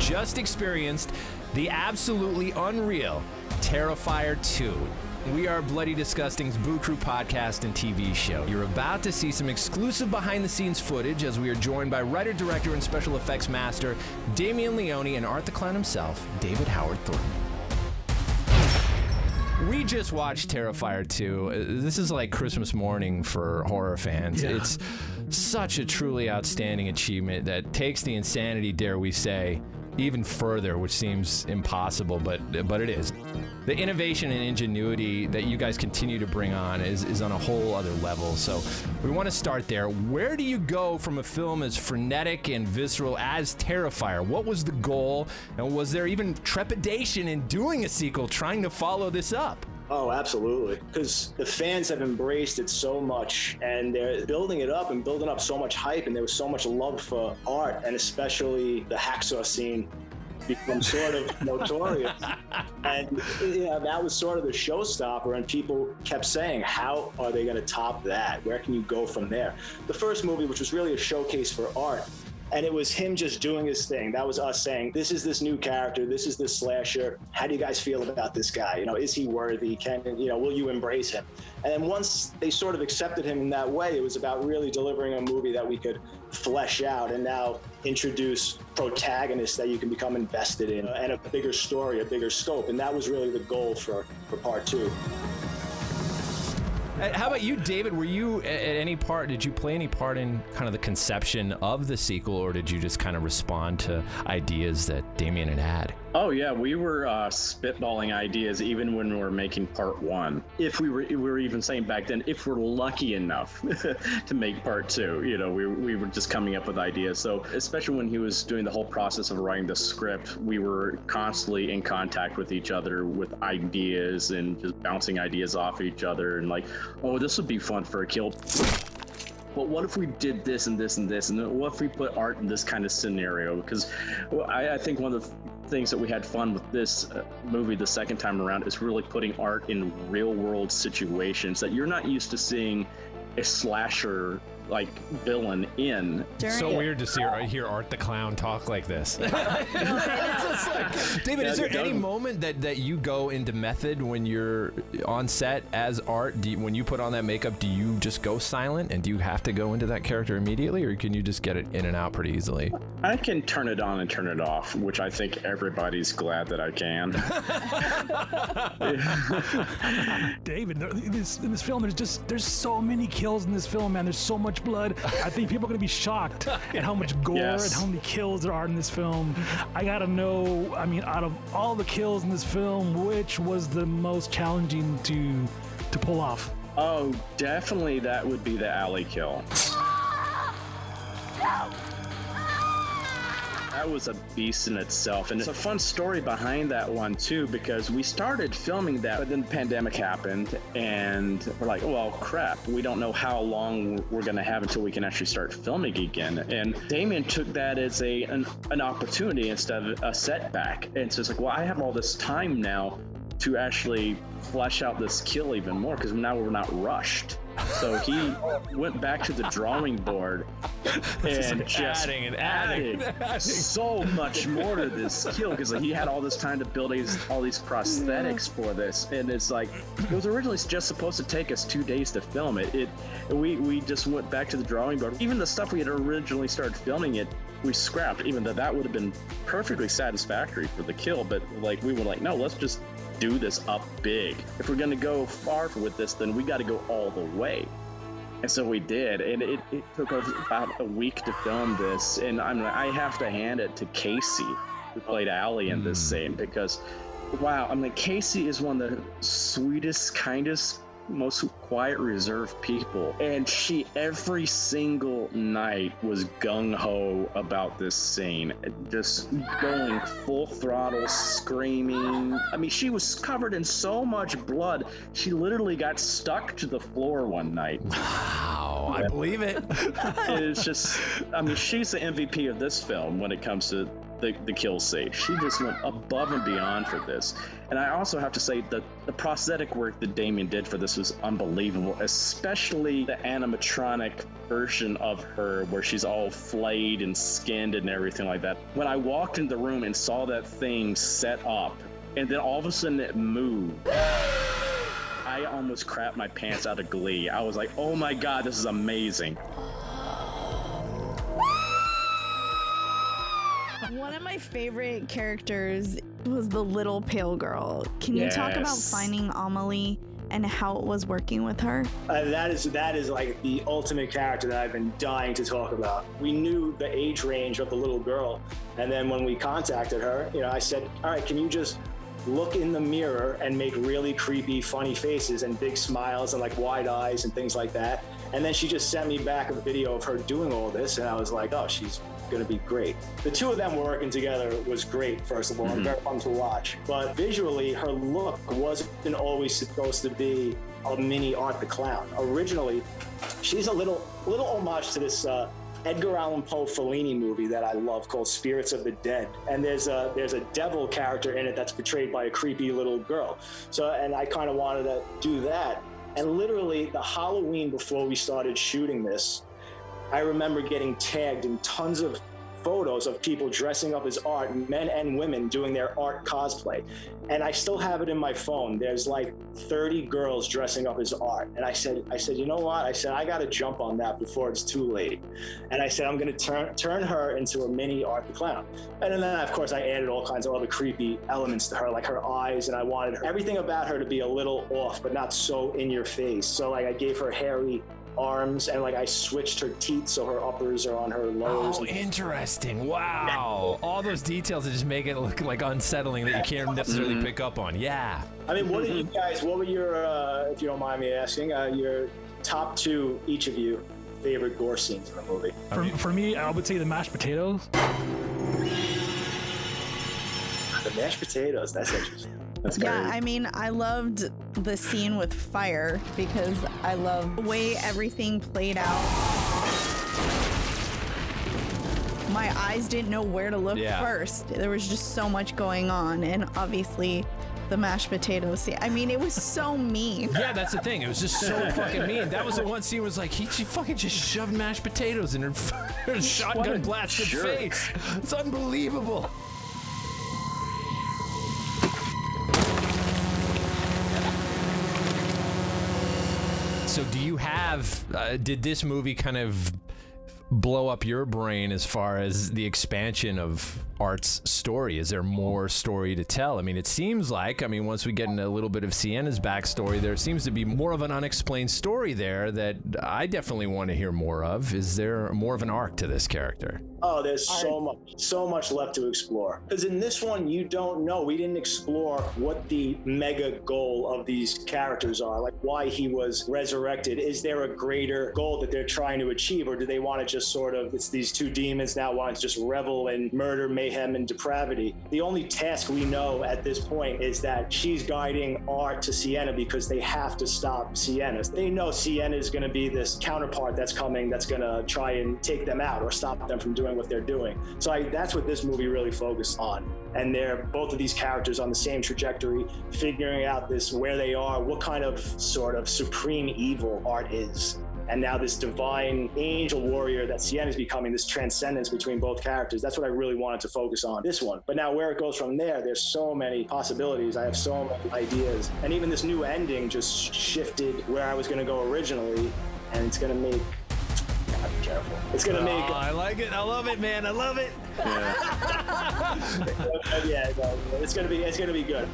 just experienced the absolutely unreal Terrifier 2. We are Bloody Disgusting's Boo Crew podcast and TV show. You're about to see some exclusive behind-the-scenes footage as we are joined by writer, director, and special effects master Damien Leone and Art the Clown himself, David Howard Thornton. We just watched Terrifier 2. This is like Christmas morning for horror fans. Yeah. It's such a truly outstanding achievement that takes the insanity, dare we say, even further, which seems impossible, but it is. The innovation and ingenuity that you guys continue to bring on is on a whole other level. So we want to start there. Where do you go from a film as frenetic and visceral as Terrifier? What was the goal? And was there even trepidation in doing a sequel, trying to follow this up? Oh, absolutely. Because the fans have embraced it so much, and they're building it up and building up so much hype, and there was so much love for art, and especially the hacksaw scene become sort of notorious. And that was sort of the showstopper, and people kept saying, how are they going to top that? Where can you go from there? The first movie, which was really a showcase for art, and it was him just doing his thing. That was us saying, this is this new character, this is this slasher. How do you guys feel about this guy? Is he worthy? Will you embrace him? And then once they sort of accepted him in that way, it was about really delivering a movie that we could flesh out and now introduce protagonists that you can become invested in, and a bigger story, a bigger scope. And that was really the goal for part 2. How about you, David? Were you did you play any part in kind of the conception of the sequel, or did you just kind of respond to ideas that Damien had? Oh yeah, we were spitballing ideas even when we were making part 1. If we were even saying back then, if we're lucky enough to make part 2, we were just coming up with ideas. So especially when he was doing the whole process of writing the script, we were constantly in contact with each other with ideas and just bouncing ideas off each other and like, oh, this would be fun for a kill. But what if we did this and this and this? And what if we put art in this kind of scenario? Because I think one of the things that we had fun with this movie the second time around is really putting art in real world situations that you're not used to seeing a slasher like villain in. So weird to hear Art the Clown talk like this. David, is there any moment that you go into method when you're on set as Art? When you put on that makeup, do you just go silent, and do you have to go into that character immediately, or can you just get it in and out pretty easily? I can turn it on and turn it off, which I think everybody's glad that I can. David, in this film, there's so many kills in this film, man. There's so much blood. I think people are going to be shocked at how much gore and how many kills there are in this film. I got to know, out of all the kills in this film, which was the most challenging to pull off? Oh, definitely that would be the alley kill. That was a beast in itself, and it's a fun story behind that one too, because we started filming that, but then the pandemic happened, and we're like, well, crap, we don't know how long we're going to have until we can actually start filming again. And Damien took that as an opportunity instead of a setback, and so it's like, well, I have all this time now to actually flesh out this kill even more, because now we're not rushed. So he went back to the drawing board and just adding so much more to this kill, because he had all this time to build all these prosthetics for this, and it's like, it was originally just supposed to take us 2 days to film it. We just went back to the drawing board. Even the stuff we had originally started filming it, we scrapped, even though that would have been perfectly satisfactory for the kill. But we were like, no, let's just do this up big. If we're gonna go far with this, then we got to go all the way. And so we did, and it took us about a week to film this. And I have to hand it to Casey, who played Allie in this scene, because wow, Casey is one of the sweetest, kindest, most quiet, reserved people, and she every single night was gung-ho about this scene, just going full throttle, screaming. She was covered in so much blood, she literally got stuck to the floor one night. Wow, I believe it. It's just, she's the MVP of this film when it comes to the kill scene. She just went above and beyond for this. And I also have to say that the prosthetic work that Damien did for this was unbelievable, especially the animatronic version of her where she's all flayed and skinned and everything like that. When I walked in the room and saw that thing set up, and then all of a sudden it moved, I almost crapped my pants out of glee. I was like, oh my God, this is amazing. One of my favorite characters was the little pale girl. Can you talk about finding Amelie and how it was working with her? That is like the ultimate character that I've been dying to talk about. We knew the age range of the little girl, and then when we contacted her, I said, all right, can you just look in the mirror and make really creepy, funny faces and big smiles and like wide eyes and things like that? And then she just sent me back a video of her doing all this, and I was like, oh, she's going to be great. The two of them working together was great, first of all, and very fun to watch. But visually, her look wasn't always supposed to be a mini Art the Clown. Originally, she's a little homage to this Edgar Allan Poe Fellini movie that I love called Spirits of the Dead. And there's a devil character in it that's portrayed by a creepy little girl. And I kind of wanted to do that. And literally, the Halloween before we started shooting this, I remember getting tagged in tons of photos of people dressing up as Art, men and women doing their Art cosplay. And I still have it in my phone. There's like 30 girls dressing up as Art. And I said, you know what? I said, I got to jump on that before it's too late. And I said, I'm going to turn her into a mini Art the Clown. And then, of course, I added all kinds of other creepy elements to her, like her eyes. And I wanted everything about her to be a little off, but not so in your face. So like I gave her hairy arms, and like I switched her teeth so her uppers are on her lowers. Oh, interesting. Wow. All those details that just make it look like unsettling that you can't necessarily pick up on. Yeah. I mean, what were your, if you don't mind me asking, your top two, each of you, favorite gore scenes in the movie? For me, I would say the mashed potatoes. The mashed potatoes, that's interesting. Yeah, I mean, I loved the scene with fire because I love the way everything played out. My eyes didn't know where to look first. There was just so much going on, and obviously the mashed potatoes scene. I mean, it was so mean. Yeah, that's the thing. It was just so fucking mean. That was the one scene was like, she fucking just shoved mashed potatoes in her shotgun blasted face. It's unbelievable. So do you have, did this movie kind of blow up your brain as far as the expansion of Art's story? Is there more story to tell? I mean, it seems like, once we get into a little bit of Sienna's backstory, there seems to be more of an unexplained story there that I definitely want to hear more of. Is there more of an arc to this character? Oh, there's so much left to explore. Because in this one, you don't know. We didn't explore what the mega goal of these characters are, like why he was resurrected. Is there a greater goal that they're trying to achieve, or do they want to just sort of, it's these two demons now want to just revel in murder, mayhem, and depravity? The only task we know at this point is that she's guiding Art to Sienna because they have to stop Sienna. They know Sienna is going to be this counterpart that's coming that's going to try and take them out or stop them from doing what they're doing. So that's what this movie really focused on. And they're both of these characters on the same trajectory, figuring out where they are, what kind of sort of supreme evil Art is. And now this divine angel warrior that Sienna's becoming, this transcendence between both characters. That's what I really wanted to focus on this one. But now where it goes from there's so many possibilities. I have so many ideas. And even this new ending just shifted where I was going to go originally. And it's going to make... Be careful. It's gonna make. I like it. I love it, man. I love it. Yeah, it's gonna be good.